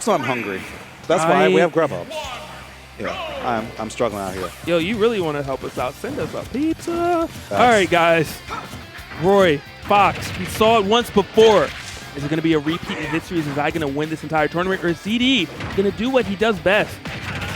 So I'm hungry. That's why we have Grubhub. Yeah, I'm struggling out here. Yo, you really want to help us out? Send us a pizza. All right, guys. Roy, Fox, we saw it once before. Is it going to be a repeat in history? Is Dazai going to win this entire tournament? Or is ZD going to do what he does best?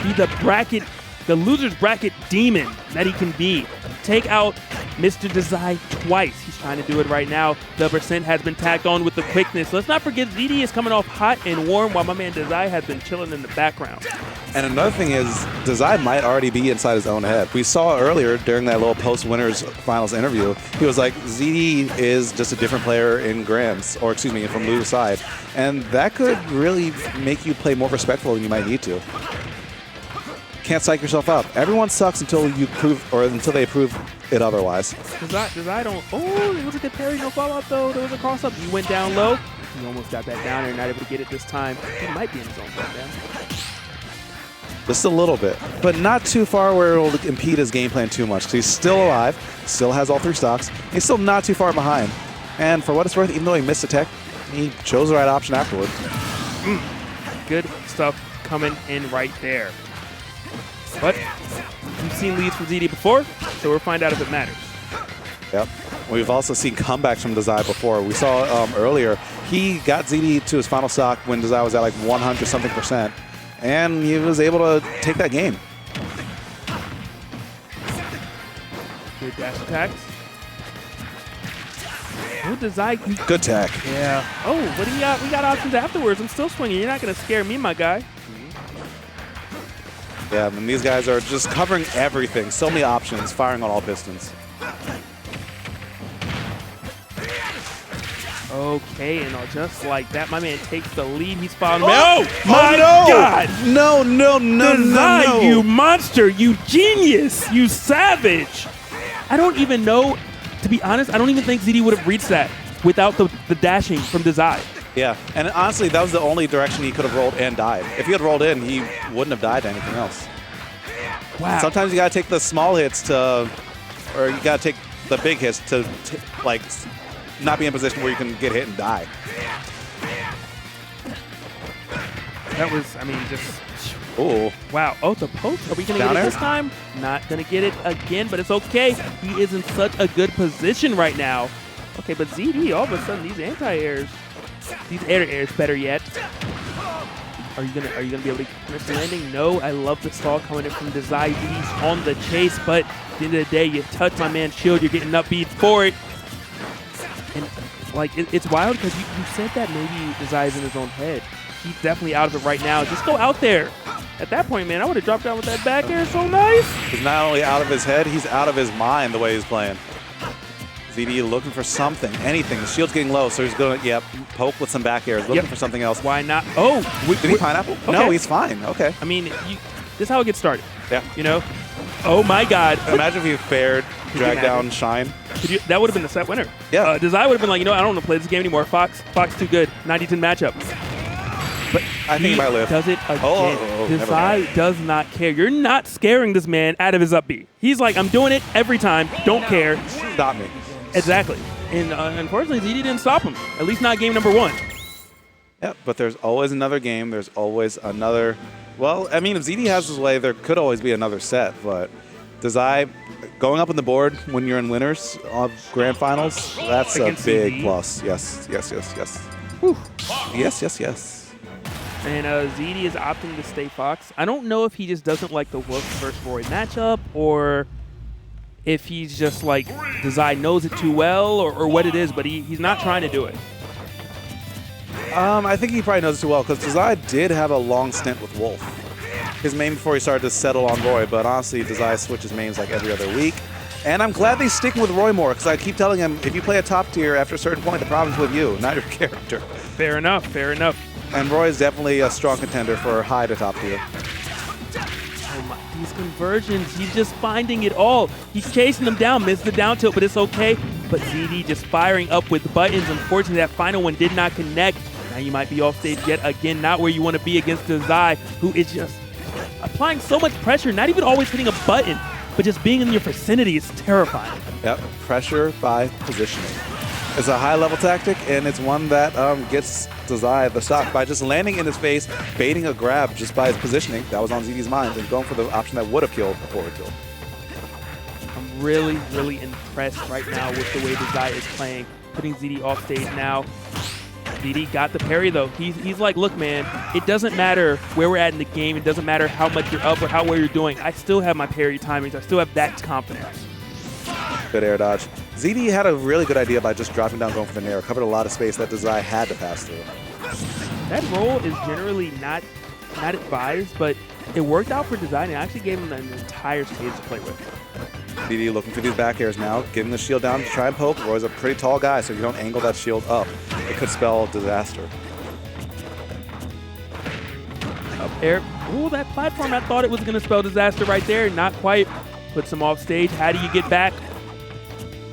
Be the loser's bracket demon that he can be. Take out Mr. Dazai twice. He's trying to do it right now. The percent has been tacked on with the quickness. Let's not forget ZD is coming off hot and warm while my man Dazai has been chilling in the background. And another thing is, Dazai might already be inside his own head. We saw earlier during that little post-winners finals interview, he was like, ZD is just a different player in Grands, or excuse me, from Lou's side. And that could really make you play more respectful than you might need to. Can't psych yourself up. Everyone sucks until you prove, or until they prove it otherwise. Dazai don't. Oh, it was a good parry, no fallout though. There was a cross up. He went down low. He almost got that down there, not able to get it this time. He might be in his own down. Just a little bit, but not too far where it will impede his game plan too much. Because he's still alive, still has all 3 stocks. He's still not too far behind. And for what it's worth, even though he missed a tech, he chose the right option afterward. Good stuff coming in right there. But we've seen leads from ZD before, so we'll find out if it matters. Yep. We've also seen comebacks from Dazai before. We saw earlier, he got ZD to his final stock when Dazai was at like 100-something%, and he was able to take that game. Good dash attacks. Oh, Dazai. Good tech. Yeah. Oh, what do you got? We got options afterwards. I'm still swinging. You're not going to scare me, my guy. Yeah, and these guys are just covering everything. So many options, firing on all pistons. Okay, and just like that, my man takes the lead. He's following. Oh my God! No, Dazai, you monster! You genius! You savage! I don't even know, to be honest, I don't even think ZD would have reached that without the dashing from Dazai. Yeah, and honestly, that was the only direction he could have rolled and died. If he had rolled in, he wouldn't have died to anything else. Wow. Sometimes you gotta take the small hits to, or you gotta take the big hits to like, not be in a position where you can get hit and die. That was, I mean, just... Ooh. Wow. Oh, the post. Are we going to get it this time? Not going to get it again, but it's okay. He is in such a good position right now. Okay, but ZD, all of a sudden, these anti-airs, these air-to-airs, better yet. Are you gonna be able to finish the landing? No. I love the stall coming in from Dazai. ZD's on the chase, but at the end of the day, you touch my man's shield, you're getting upbeat for it. And like it's wild because you said that maybe Dazai's in his own head. He's definitely out of it right now. Just go out there. At that point, man, I would have dropped down with that back air. So nice. He's not only out of his head, he's out of his mind the way he's playing. ZD looking for something, anything. The shield's getting low, so he's going to, poke with some back airs, looking for something else. Why not? Oh, did he pineapple? Okay. No, he's fine. Okay. I mean, this is how it gets started. Yeah. You know? Oh, my God. Imagine if you fared drag down Shine. That would have been the set winner. Yeah. Dazai would have been like, I don't want to play this game anymore. Fox too good. 90-10 matchup. But I think he might live. Does it again. Dazai does not care. You're not scaring this man out of his up B. He's like, I'm doing it every time. Don't care. Stop me. Exactly. And unfortunately, ZD didn't stop him. At least not game number 1. Yeah, but there's always another game. There's always another. Well, I mean, if ZD has his way, there could always be another set. But Dazai going up on the board when you're in winners of grand finals, that's a big plus. Yes. Whew. Yes. And ZD is opting to stay Fox. I don't know if he just doesn't like the Wolf versus Roy matchup, or if he's just like Dazai knows it too well, or what it is, but he's not trying to do it. I think he probably knows it too well, because Dazai did have a long stint with Wolf. His main before he started to settle on Roy, but honestly, Dazai switches mains like every other week. And I'm glad they stick with Roy more, because I keep telling him, if you play a top tier, after a certain point, the problem's with you, not your character. Fair enough. And Roy is definitely a strong contender for high to top tier. Oh my, these conversions, he's just finding it all. He's chasing them down, missed the down tilt, but it's okay. But ZD just firing up with buttons. Unfortunately, that final one did not connect. Now you might be off stage yet again, not where you want to be against Dazai, who is just applying so much pressure, not even always hitting a button, but just being in your vicinity is terrifying. Yep, pressure by positioning. It's a high-level tactic, and it's one that gets Dazai the stock by just landing in his face, baiting a grab just by his positioning. That was on ZD's mind, and going for the option that would have killed before it killed. I'm really, really impressed right now with the way Dazai is playing, putting ZD off stage now. ZD got the parry, though. He's like, look, man, it doesn't matter where we're at in the game. It doesn't matter how much you're up or how well you're doing. I still have my parry timings. I still have that confidence. Good air dodge. ZD had a really good idea by just dropping down, going for the nair. Covered a lot of space that Dazai had to pass through. That roll is generally not advised, but it worked out for Dazai, and it actually gave him an entire stage to play with. ZD looking for these back airs now, getting the shield down to try and poke. Roy's a pretty tall guy, so if you don't angle that shield up, it could spell disaster. Up air. Ooh, that platform, I thought it was going to spell disaster right there. Not quite. Puts him off stage. How do you get back?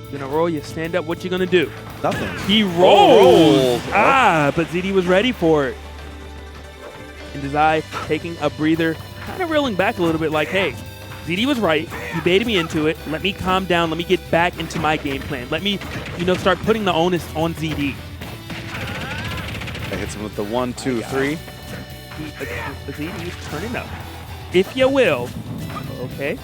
You're going to roll, you stand up. What you going to do? Nothing. He rolled. But ZD was ready for it. And Dazai taking a breather, kind of reeling back a little bit like, hey, ZD was right. He baited me into it. Let me calm down. Let me get back into my game plan. Let me, start putting the onus on ZD. That hits him with the 1, 2, 3. ZD is turning up. If you will. Okay.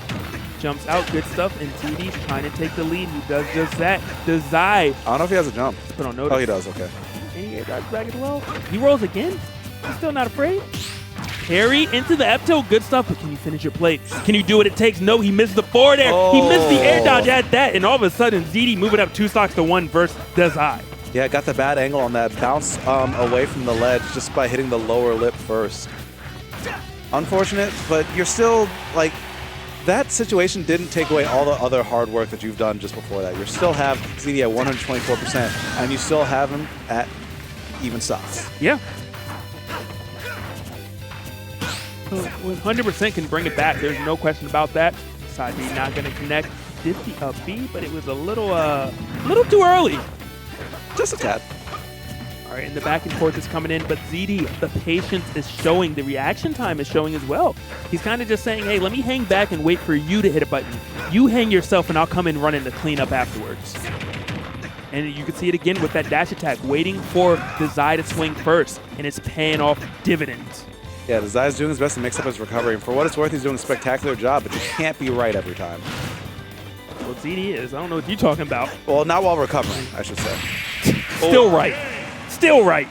Jumps out. Good stuff. And ZD's trying to take the lead. He does just that. Dazai. I don't know if he has a jump. Put on notice. Oh, he does. Okay. And he drives back as well. He rolls again. He's still not afraid. Parry into the F-tilt, good stuff, but can you finish your plate? Can you do what it takes? No, he missed the forward air. He missed the air dodge at that, and all of a sudden, ZD moving up 2 stocks to 1 versus Dazai. Yeah, got the bad angle on that bounce away from the ledge just by hitting the lower lip first. Unfortunate, but you're still, like, that situation didn't take away all the other hard work that you've done just before that. You still have ZD at 124%, and you still have him at even stocks. Yeah. 100% can bring it back. There's no question about that. Side B not going to connect. Did the up B, but it was a little too early. Just a tad. All right, and the back and forth is coming in, but ZD, the patience is showing. The reaction time is showing as well. He's kind of just saying, hey, let me hang back and wait for you to hit a button. You hang yourself, and I'll come in running to clean up afterwards. And you can see it again with that dash attack, waiting for Dazai to swing first, and it's paying off dividends. Yeah, Dazai's doing his best to mix up his recovery. And for what it's worth, he's doing a spectacular job, but you can't be right every time. Well, ZD is. I don't know what you're talking about. Well, not while recovering, I should say. Still right. Still right.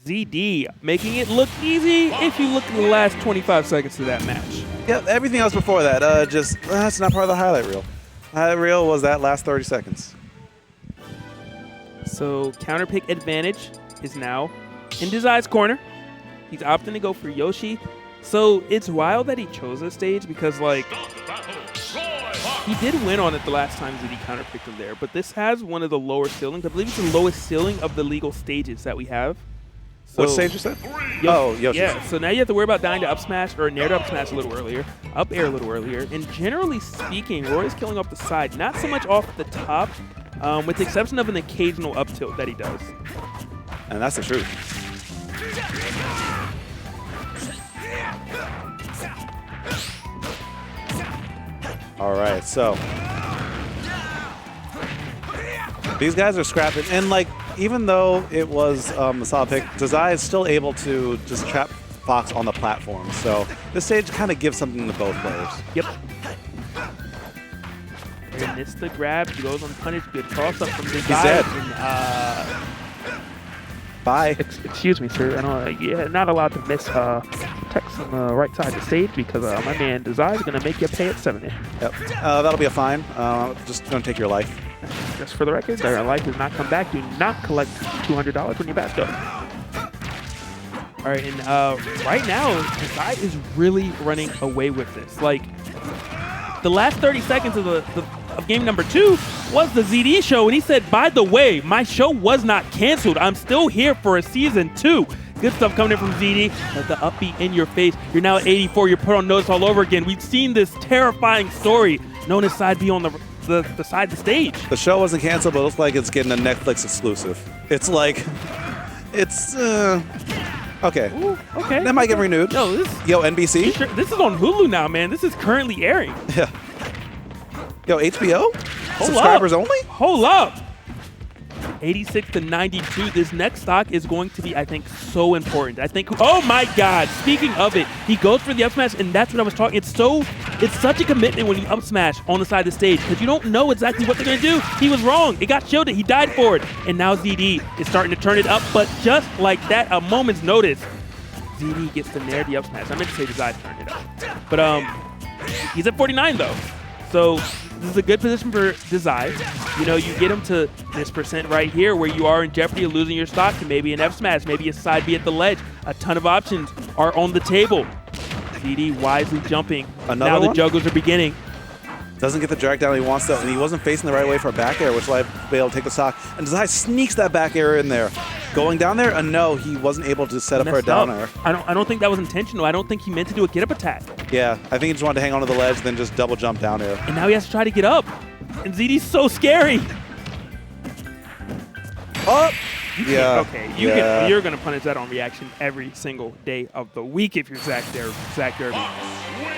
ZD making it look easy if you look at the last 25 seconds of that match. Yeah, everything else before that, that's not part of the highlight reel. Highlight reel was that last 30 seconds. So, counterpick advantage is now in Dazai's corner. He's opting to go for Yoshi. So it's wild that he chose this stage because, like, he did win on it the last time ZD counterpicked him there. But this has one of the lower ceilings. I believe it's the lowest ceiling of the legal stages that we have. So, what stage you said? Yoshi. Yeah, so now you have to worry about dying to up smash or nair to up smash a little earlier, up air a little earlier. And generally speaking, Roy's killing off the side, not so much off the top, with the exception of an occasional up tilt that he does. And that's the truth. All right, so these guys are scrapping, and like even though it was a solid pick, Dazai is still able to just trap Fox on the platform. So this stage kind of gives something to both players. Yep. He missed the grab. He goes unpunished. Good cross up from Dazai. He's dead. And, Bye. Excuse me, sir. I know you're not allowed to miss text on the right side of the stage because my man Dazai is going to make you pay at 70. Yep. That'll be a fine. Just going to take your life. Just for the record, their life does not come back. Do not collect $200 when you back up. All right, and right now, Dazai is really running away with this. Like, the last 30 seconds of game number 2 was the ZD show, and he said, by the way, my show was not canceled. I'm still here for a season 2. Good stuff coming in from ZD. Let the upbeat in your face. You're now at 84. You're put on notice all over again. We've seen this terrifying story known as Side B on the side of the stage. The show wasn't canceled, but it looks like it's getting a Netflix exclusive. It's like, it's, okay. Ooh, okay. That might get renewed. Yo, NBC? Sure, this is on Hulu now, man. This is currently airing. Yeah. Yo, HBO? Hold Subscribers up. only? Hold up. 86 to 92. This next stock is going to be, I think, so important. I think, oh my God, speaking of it, he goes for the up smash, and that's what I was talking. It's such a commitment when you up smash on the side of the stage because you don't know exactly what they're going to do. He was wrong. It got shielded. He died for it. And now ZD is starting to turn it up, but just like that, a moment's notice, ZD gets to nair the up smash. I meant to say Dazai turned it up. But he's at 49 though. So this is a good position for Dazai. You know, you get him to this percent right here where you are in jeopardy of losing your stock to maybe an F smash, maybe a side B at the ledge. A ton of options are on the table. ZD wisely jumping. Now the juggles are beginning. Doesn't get the drag down he wants to, and he wasn't facing the right way for a back air, which let him be able to take the stock. And Dazai sneaks that back air in there. Going down there, no, he wasn't able to set up for a down air. I don't think that was intentional. I don't think he meant to do a get-up attack. Yeah, I think he just wanted to hang onto the ledge, then just double jump down air. And now he has to try to get up. And ZD's so scary. Oh! Yeah. Okay, you're going to punish that on reaction every single day of the week if you're Zach Derby.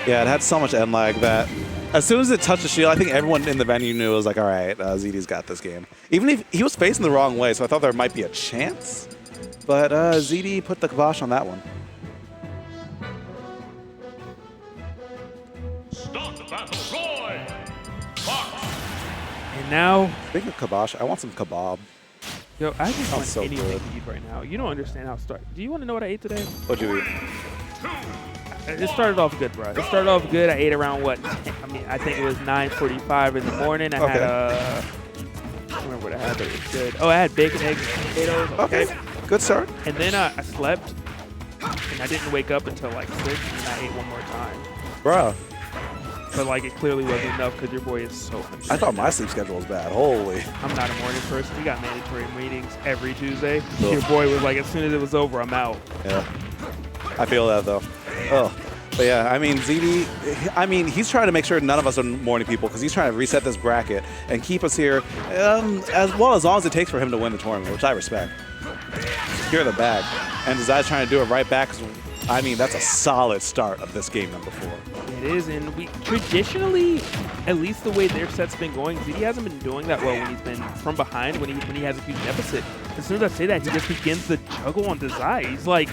Yeah, it had so much end lag that as soon as it touched the shield, I think everyone in the venue knew it was like, all right, ZD's got this game. Even if he was facing the wrong way, so I thought there might be a chance. But ZD put the kibosh on that one. Start the battle, Roy! And now, speaking of kibosh, I want some kebab. Yo, I just want so anything good to eat right now. You don't understand how it started. Do you want to know what I ate today? What'd you eat? It started off good, bro. It started off good. I ate around what? I mean, I think it was 9:45 in the morning. I had I don't remember what I had, but it was good. Oh, I had bacon, eggs, and potatoes. Okay, good start. And then I slept, and I didn't wake up until like 6, and I ate one more time. Bruh. But like it clearly wasn't enough because your boy is so I thought my sleep schedule was bad. Holy. I'm not a morning person. We got mandatory meetings every Tuesday. Ugh. Your boy was like, as soon as it was over, I'm out. Yeah. I feel that though. Oh. But yeah, I mean, ZD, he's trying to make sure none of us are morning people because he's trying to reset this bracket and keep us here as long as it takes for him to win the tournament, which I respect. Secure the bag. And Dazai's trying to do it right back. I mean, that's a solid start of this game number 4. It is, and we traditionally, at least the way their set's been going, ZD hasn't been doing that well when he's been from behind, when he has a huge deficit. As soon as I say that, he just begins to juggle on Dazai. He's like,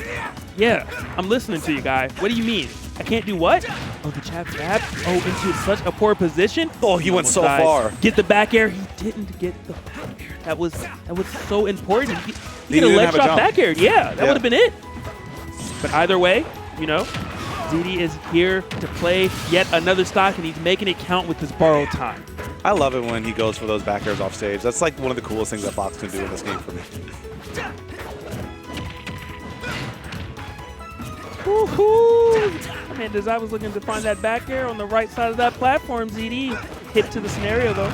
yeah, I'm listening to you, guy. What do you mean? I can't do what? Oh, the jab. Oh, into such a poor position. Oh, he went so far. Get the back air. He didn't get the back air. That was so important. He could have leg shot back air. Yeah, that would have been it. But either way, you know, ZD is here to play yet another stock, and he's making it count with his borrowed time. I love it when he goes for those back airs off stage. That's like one of the coolest things that Fox can do in this game for me. Woohoo! I mean, Dazai was looking to find that back air on the right side of that platform. ZD hit to the scenario, though.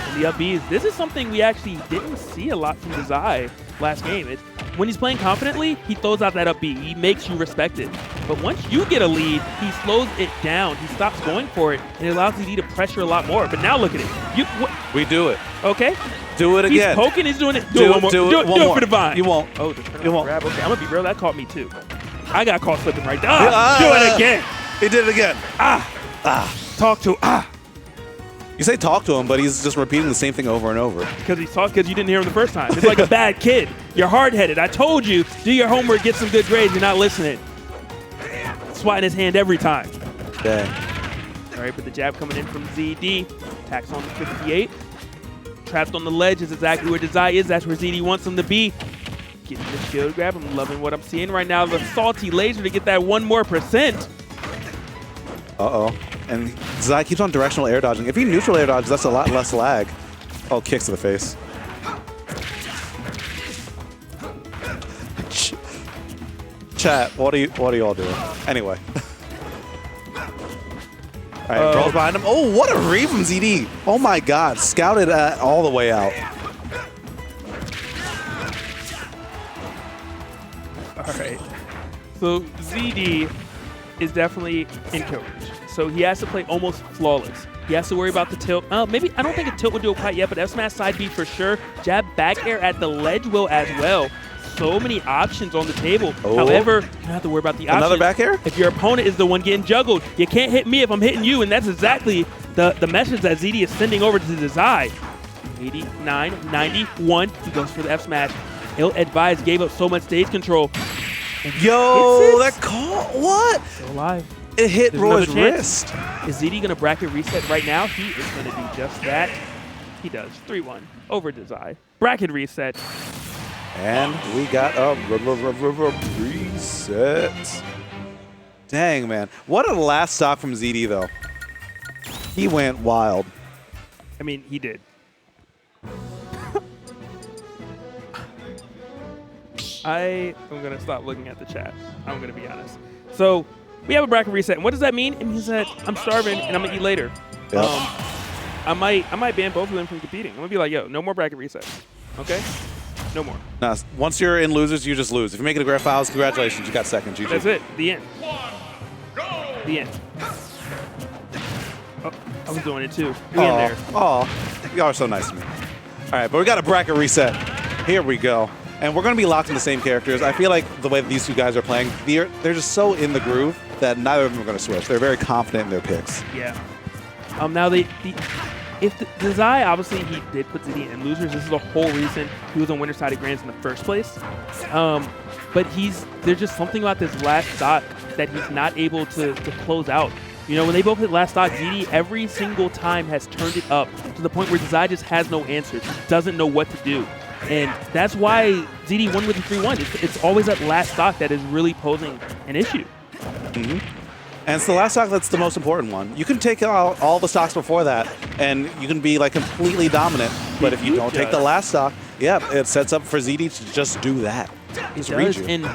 And the up Bs. This is something we actually didn't see a lot from Dazai last game. When he's playing confidently, he throws out that up B. He makes you respect it. But once you get a lead, he slows it down. He stops going for it, and it allows ZD to pressure a lot more. But now look at it. We do it. Okay. Do it again. He's poking. He's doing it. Do it one more. Do it for the vine. You won't. Oh, the grab. Okay, I'm going to be real. That caught me, too. I got caught slipping right there. Do it again. He did it again. Talk to You say talk to him, but he's just repeating the same thing over and over. Because you didn't hear him the first time. It's like a bad kid. You're hard-headed. I told you, do your homework, get some good grades. You're not listening. Swatting his hand every time. Dang. All right, but the jab coming in from ZD. Attacks on the 58. Trapped on the ledge is exactly where Dazai is. That's where ZD wants him to be. Getting the shield grab. I'm loving what I'm seeing right now. The salty laser to get that 1 more %. Uh-oh. And Dazai keeps on directional air dodging. If he neutral air dodges, that's a lot less lag. Oh, kicks to the face. Chat, what are you all doing? Anyway. All right, rolls behind him. Oh, what a read from ZD. Oh my God, scouted all the way out. All right. So ZD is definitely in kill range. So he has to play almost flawless. He has to worry about the tilt. Maybe, I don't think a tilt would do it quite yet, but F smash side B for sure. Jab back air at the ledge will as well. So many options on the table. Oh. However, you don't have to worry about the options. Another back air? If your opponent is the one getting juggled, you can't hit me if I'm hitting you, and that's exactly the message that ZD is sending over to Dazai. 89, 91. He goes for the F smash. Ill-advised, gave up so much stage control. Yo, that call, what? Still alive. It hit There's Roy's another chance. wrist. Is ZD going to bracket reset right now? He is going to do just that. He does. 3-1 over Dazai. Bracket reset. And we got a reset. Dang, man. What a last stock from ZD, though. He went wild. I mean, he did. I am going to stop looking at the chat. I'm going to be honest. So, we have a bracket reset. And what does that mean? It means that I'm starving and I'm going to eat later. Yep. I might ban both of them from competing. I'm going to be like, yo, no more bracket resets. Okay? No more. Nah, once you're in losers, you just lose. If you're making the grand finals, congratulations. You got second. GG. That's it. The end. The end. Oh, I was doing it too. We in there. Oh, y'all are so nice to me. All right, but we got a bracket reset. Here we go. And we're going to be locked in the same characters. I feel like the way that these two guys are playing, they're just so in the groove that neither of them are going to switch. They're very confident in their picks. Yeah. Now if Dazai, obviously he did put ZD in losers. This is the whole reason he was on winner side of grands in the first place. But there's just something about this last stock that he's not able to close out. You know, when they both hit last stock, ZD every single time has turned it up to the point where Dazai just has no answers. He doesn't know what to do. And that's why ZD won with the 3-1. It's always that last stock that is really posing an issue. Mm-hmm. And it's the last stock that's the most important one. You can take out all the stocks before that, and you can be like completely dominant. But if you don't take the last stock, yeah, it sets up for ZD to just do that. It does, and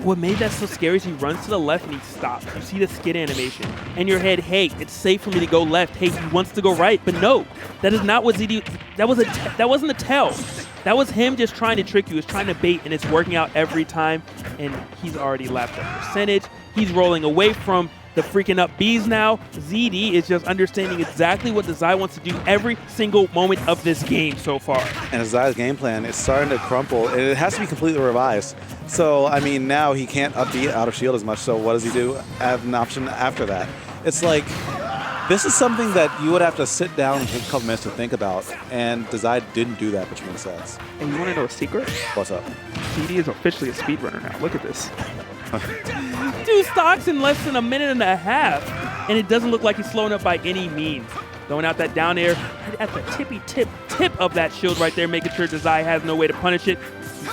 what made that so scary is he runs to the left and he stops. You see the skid animation. In your head, hey, it's safe for me to go left. Hey, he wants to go right. But no, that is not what ZD. That wasn't a tell. That was him just trying to trick you. He was trying to bait, and it's working out every time. And he's already lapped up percentage. He's rolling away from the freaking up Bs now. ZD is just understanding exactly what Dazai wants to do every single moment of this game so far. And Dazai's game plan is starting to crumple. And it has to be completely revised. So, I mean, now he can't up B out of shield as much. So what does he do? Have an option after that. It's like, this is something that you would have to sit down and take a couple minutes to think about. And Dazai didn't do that between sets. And you want to know a secret? What's up? ZD is officially a speedrunner now. Look at this. 2 stocks in less than a minute and a half, and it doesn't look like he's slowing up by any means. Throwing out that down air at the tippy tip of that shield right there, making sure Dazai has no way to punish it.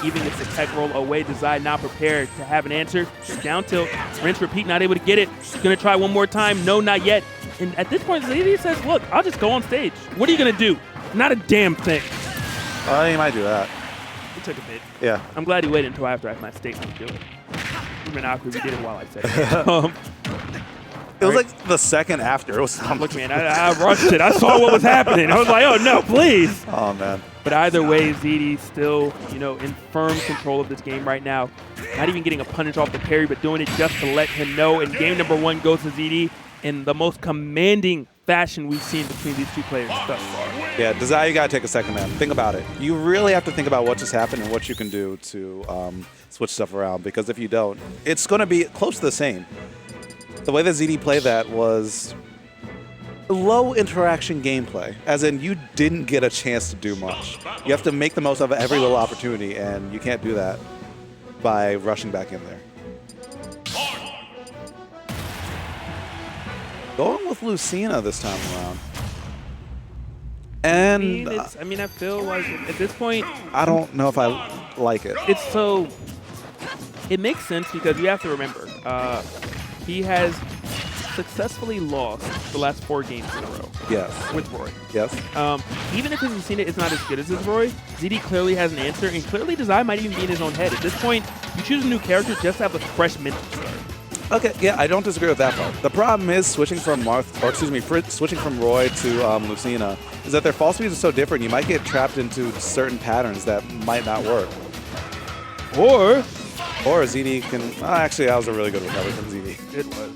He even gets the tech roll away. Dazai not prepared to have an answer. Down tilt, rinse, repeat, not able to get it. Gonna try one more time. No, not yet. And at this point, ZD says, look, I'll just go on stage. What are you gonna do? Not a damn thing. He might do that. He took a bit. Yeah. I'm glad he waited until after I had my statement to do it. Even awkward, we did it while I said it. It was like the second after. It was Look, man, I rushed it. I saw what was happening. I was like, oh, no, please. Oh, man. But either way, ZD still, in firm control of this game right now. Not even getting a punish off the parry, but doing it just to let him know. And game number 1 goes to ZD in the most commanding fashion we've seen between these two players thus far. Yeah, Dazai, you got to take a second, man. Think about it. You really have to think about what just happened and what you can do to switch stuff around, because if you don't, it's going to be close to the same. The way that ZD played that was low interaction gameplay, as in you didn't get a chance to do much. You have to make the most of every little opportunity, and you can't do that by rushing back in there. Going with Lucina this time around. And I feel like at this point, I don't know if I like it. It makes sense because you have to remember, he has successfully lost the last 4 games in a row. Yes. With Roy. Yes. Even if his Lucina is not as good as his Roy, ZD clearly has an answer, and clearly Dazai might even be in his own head. At this point, you choose a new character just to have a fresh mental start. Okay, yeah, I don't disagree with that part. The problem is switching from switching from Roy to Lucina is that their fall speeds are so different. You might get trapped into certain patterns that might not work. Or ZD can. Actually, that was a really good recovery from ZD. It was.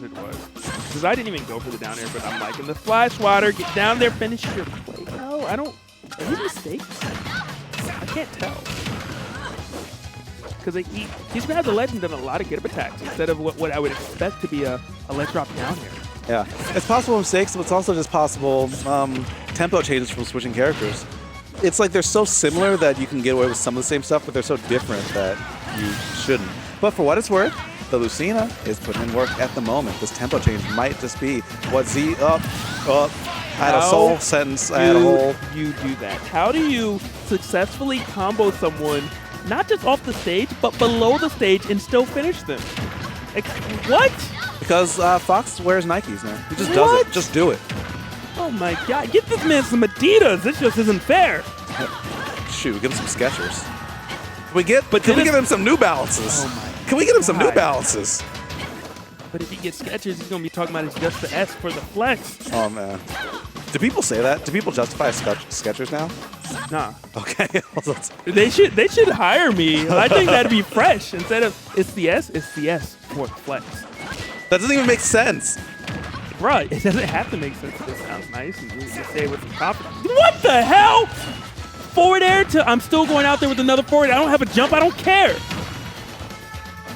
Because I didn't even go for the down air, but I'm like, in the flash water, get down there, finish your play. No, I don't. Are these mistakes? I can't tell. Because he's going to have the legend of a lot of get-up attacks instead of what I would expect to be a let drop down here. Yeah, it's possible mistakes, but it's also just possible tempo changes from switching characters. it's like they're so similar that you can get away with some of the same stuff, but they're so different that you shouldn't. But for what it's worth, the Lucina is putting in work at the moment. This tempo change might just be what Z up. I had a soul sentence. I had a whole. You do that. How do you successfully combo someone, not just off the stage, but below the stage and still finish them? What? Because Fox wears Nikes, man. He just does it. Just do it. Oh my God! Get this man some Adidas. This just isn't fair. Shoot, give him some Skechers. Can we give him some New Balances? Oh my Can we get him some New Balances? But if he gets Skechers, he's gonna be talking about it's just the S for the flex. Oh man. Do people say that? Do people justify Skechers now? Nah. Okay. They should hire me. I think that'd be fresh. Instead of it's the S for the flex. That doesn't even make sense. Right. It doesn't have to make sense. It sounds nice and you say it with some confidence. What the hell? Forward air to I'm still going out there with another forward. I don't have a jump. I don't care.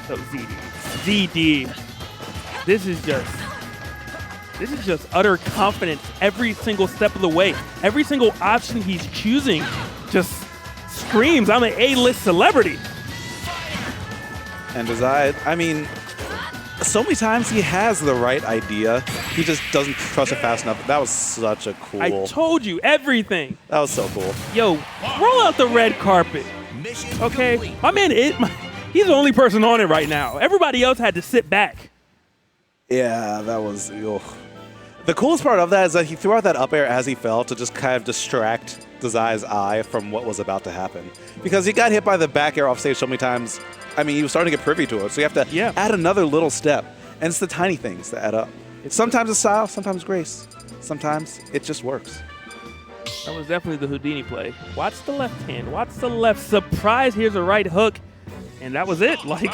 So ZD. This is just utter confidence every single step of the way. Every single option he's choosing just screams, I'm an A-list celebrity. And Dazai, I mean, so many times he has the right idea. He just doesn't trust it fast enough. That was such a cool. I told you everything. That was so cool. Yo, roll out the red carpet. Okay? My man, he's the only person on it right now. Everybody else had to sit back. Yeah, that was. Ugh. The coolest part of that is that he threw out that up air as he fell to just kind of distract Dazai's eye from what was about to happen. Because he got hit by the back air off stage so many times. I mean, he was starting to get privy to it. So you have to add another little step. And it's the tiny things that add up. Sometimes it's style, sometimes grace. Sometimes it just works. That was definitely the Houdini play. Watch the left hand. Watch the left. Surprise, here's a right hook. And that was it. Like,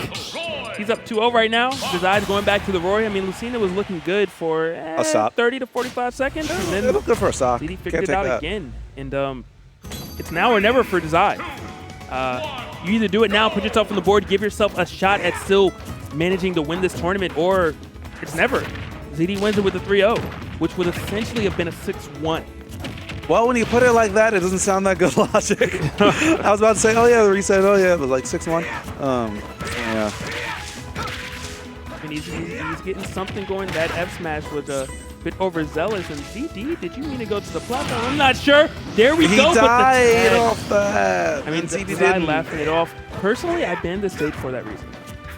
he's up 2-0 right now. Dazai's going back to the Roy. I mean, Lucina was looking good for a stop. 30 to 45 seconds. And then it looked good for a stop. ZD figured it out again. And it's now or never for Dazai. You either do it now, put yourself on the board, give yourself a shot at still managing to win this tournament, or it's never. ZD wins it with a 3-0, which would essentially have been a 6-1. Well, when you put it like that, it doesn't sound that good logic. I was about to say, oh yeah, the reset, oh yeah, it was like 6-1. Yeah. And he's getting something going. That F smash was a bit overzealous. And ZD, did you mean to go to the platform? I'm not sure. There we go. He died off that. I mean, ZD didn't laughing it off. Personally, I banned the stage for that reason.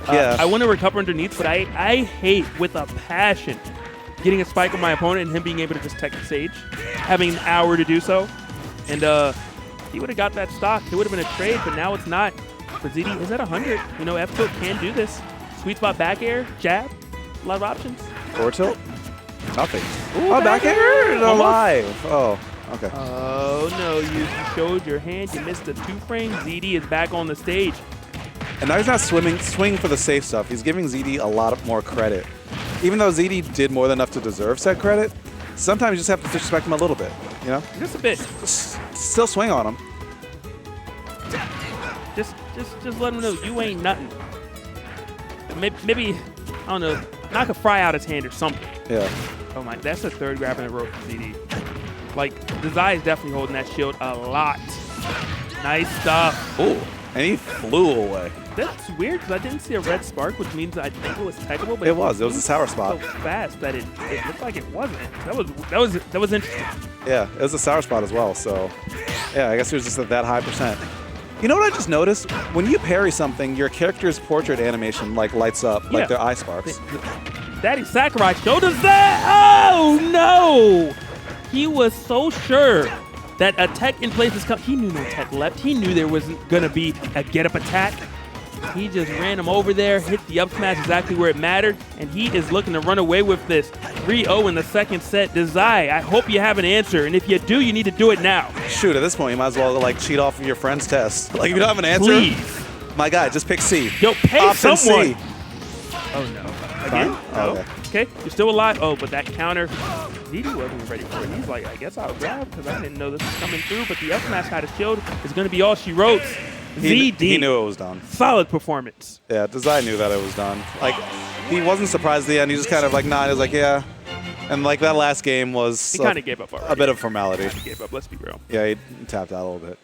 Yeah. I want to recover underneath, but I hate with a passion getting a spike on my opponent and him being able to just tech the stage, having an hour to do so. And he would have got that stock. It would have been a trade, but now it's not. For ZD, is at 100. You know, F tilt can do this. Sweet spot back air, jab, a lot of options. Forward tilt? Nothing. Ooh, oh, back air? Alive. Oh, okay. Oh, no, you showed your hand. You missed the 2 frames. ZD is back on the stage. And now he's not swinging for the safe stuff. He's giving ZD a lot more credit. Even though ZD did more than enough to deserve said credit, sometimes you just have to disrespect him a little bit, you know? Just a bit. Still swing on him. Just let him know you ain't nothing. Maybe, I don't know, knock a fry out his hand or something. Yeah. Oh my, that's the 3rd grab in a row for ZD. Like, Dazai is definitely holding that shield a lot. Nice stuff. Ooh, and he flew away. That's weird because I didn't see a red spark, which means I think it was techable. But it was a sour spot. So fast that it looked like it wasn't. That was interesting. Yeah, it was a sour spot as well. So, yeah, I guess it was just at that high percent. You know what I just noticed? When you parry something, your character's portrait animation like lights up, like their eye sparks. Daddy Sakurai showed us that. Oh no! He was so sure that a tech in place is coming. He knew no tech left. He knew there wasn't gonna be a get-up attack. He just ran him over there, hit the up smash exactly where it mattered, and he is looking to run away with this. 3-0 in the 2nd set. Dazai, I hope you have an answer, and if you do, you need to do it now. Shoot, at this point, you might as well like cheat off of your friend's test. Like, if you don't have an answer, please. My guy, just pick C. Yo, pay Option someone. C. Oh, no. Again? No. Okay, you're still alive. Oh, but that counter, ZD wasn't ready for it. He's like, I guess I'll grab because I didn't know this was coming through, but the up smash had a shield. Is going to be all she wrote. ZD. He knew it was done. Solid performance. Yeah, Dazai knew that it was done. Like, he wasn't surprised at the end. He just kind of like, nah, he was like, yeah. And like that last game was He kind of gave up already. a bit of formality. He gave up. Let's be real. Yeah, he tapped out a little bit.